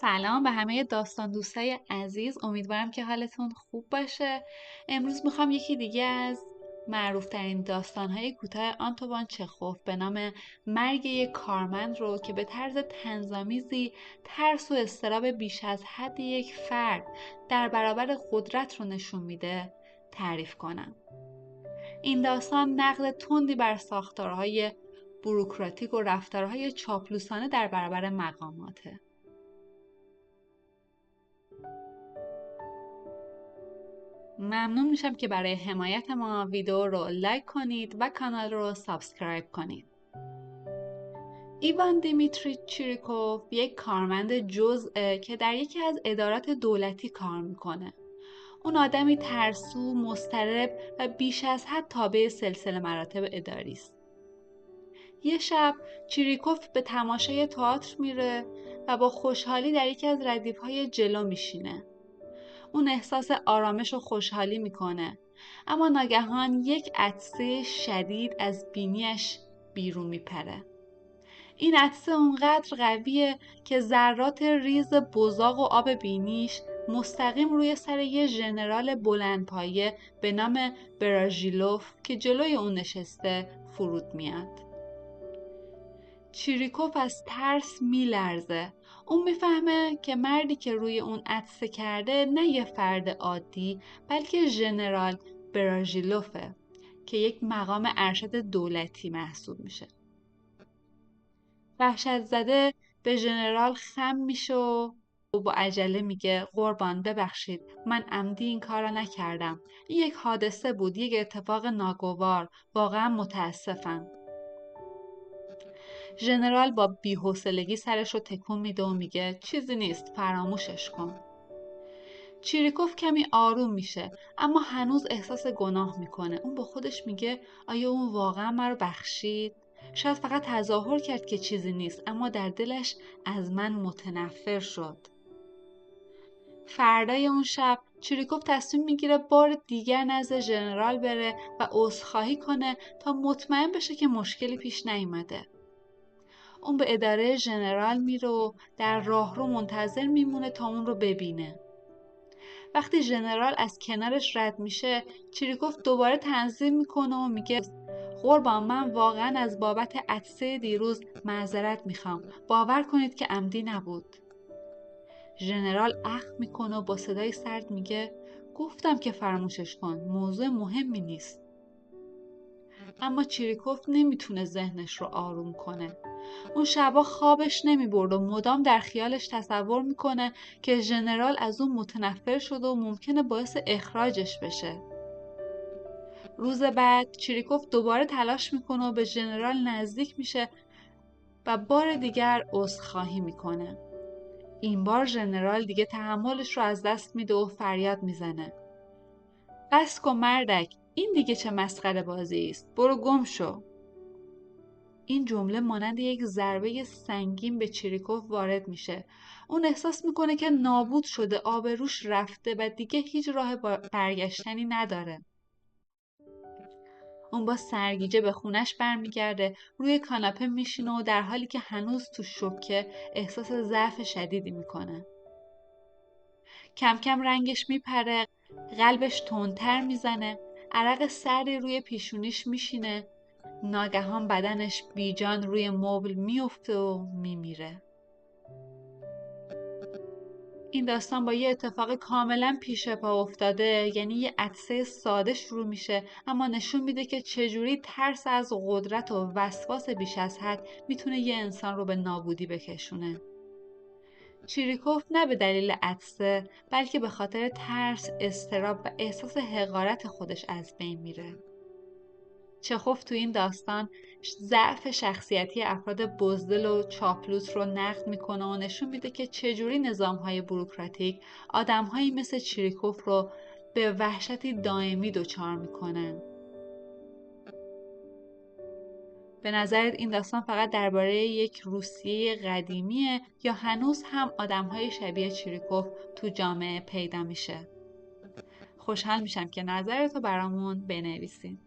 سلام به همه داستان دوستای عزیز، امیدوارم که حالتون خوب باشه. امروز میخوام یکی دیگه از معروفترین داستانهای کوتاه آنتوان چخوف به نام مرگ یک کارمند رو که به طرز طنزآمیزی ترس و اضطراب بیش از حد یک فرد در برابر قدرت رو نشون میده تعریف کنم. این داستان نقد تندی بر ساختارهای بوروکراتیک و رفتارهای چاپلوسانه در برابر مقاماته. ممنون میشم که برای حمایت ما ویدیو رو لایک کنید و کانال رو سابسکرایب کنید. ایوان دیمیتری چیریکوف یک کارمند جزئه که در یکی از ادارات دولتی کار میکنه. اون آدمی ترسو، مضطرب و بیش از حد تابع سلسله مراتب اداری است. یه شب چیریکوف به تماشای تئاتر میره و با خوشحالی در یکی از ردیف‌های جلو میشینه. اون احساس آرامش و خوشحالی میکنه، اما ناگهان یک عطسه شدید از بینیش بیرون میپره. این عطسه اونقدر قویه که ذرات ریز بزاق و آب بینیش مستقیم روی سر یه ژنرال بلندپایه به نام براژیلوف که جلوی اون نشسته فرود میاد. چیریکوف از ترس میلرزه. اون میفهمه که مردی که روی اون عطسه کرده نه یه فرد عادی، بلکه ژنرال براژیلوفه که یک مقام ارشد دولتی محسوب میشه. وحشت زده به ژنرال خم میشه و با عجله میگه قربان ببخشید، من عمدی این کارو نکردم. این یک حادثه بود، یک اتفاق ناگوار. واقعا متاسفم. ژنرال با بی‌حوصلگی سرش رو تکون میده و میگه چیزی نیست، فراموشش کن. چیریکوف کمی آروم میشه، اما هنوز احساس گناه میکنه. اون با خودش میگه آیا اون واقعا من رو بخشید؟ شاید فقط تظاهر کرد که چیزی نیست، اما در دلش از من متنفر شد. فردای اون شب چیریکوف تصمیم میگیره بار دیگر نزد ژنرال بره و عذرخواهی کنه تا مطمئن بشه که مشکلی پیش نیومده. اون به اداره ژنرال میره و در راهرو منتظر میمونه تا اون رو ببینه. وقتی ژنرال از کنارش رد میشه، چیریکوف دوباره تنظیم میکنه و میگه قربان، من واقعا از بابت عطسه دیروز معذرت میخوام. باور کنید که عمدی نبود. ژنرال اخم میکنه و با صدای سرد میگه گفتم که فراموشش کن، موضوع مهمی نیست. اما چیریکوف نمیتونه ذهنش رو آروم کنه. اون شبا خوابش نمیبرد و مدام در خیالش تصور میکنه که ژنرال از اون متنفر شده و ممکنه باعث اخراجش بشه. روز بعد چیریکوف دوباره تلاش میکنه و به ژنرال نزدیک میشه و بار دیگر عذرخواهی میکنه. این بار ژنرال دیگه تحملش رو از دست میده و فریاد میزنه بس کن مردک، این دیگه چه مسخره بازی است، برو گم شو. این جمله مانند یک ضربه سنگین به چیریکوف وارد میشه. اون احساس میکنه که نابود شده، آبروش رفته و دیگه هیچ راه برگشتنی نداره. اون با سرگیجه به خونش برمیگرده، روی کاناپه میشینه و در حالی که هنوز تو شوکه احساس ضعف شدیدی میکنه. کم کم رنگش میپره، قلبش تندتر میزنه، عرق سردی روی پیشونیش میشینه. ناگهان بدنش بیجان روی مبل میفته و میمیره. این داستان با یه اتفاق کاملا پیش پا افتاده، یعنی یه عطسه ساده شروع میشه، اما نشون میده که چجوری ترس از قدرت و وسواس بیش از حد میتونه یه انسان رو به نابودی بکشونه. چیریکوف نه به دلیل عطسه، بلکه به خاطر ترس، اضطراب و احساس حقارت خودش از بین میره. چخوف تو این داستان ضعف شخصیتی افراد بزدل و چاپلوس رو نقد میکنه و نشون میده که چجوری نظامهای بوروکراتیک آدمهایی مثل چیریکوف رو به وحشتی دائمی دچار میکنن. به نظرت این داستان فقط درباره یک روسیه قدیمیه یا هنوز هم آدمهای شبیه چیریکوف تو جامعه پیدا میشه؟ خوشحال میشم که نظرتو برامون بنویسین.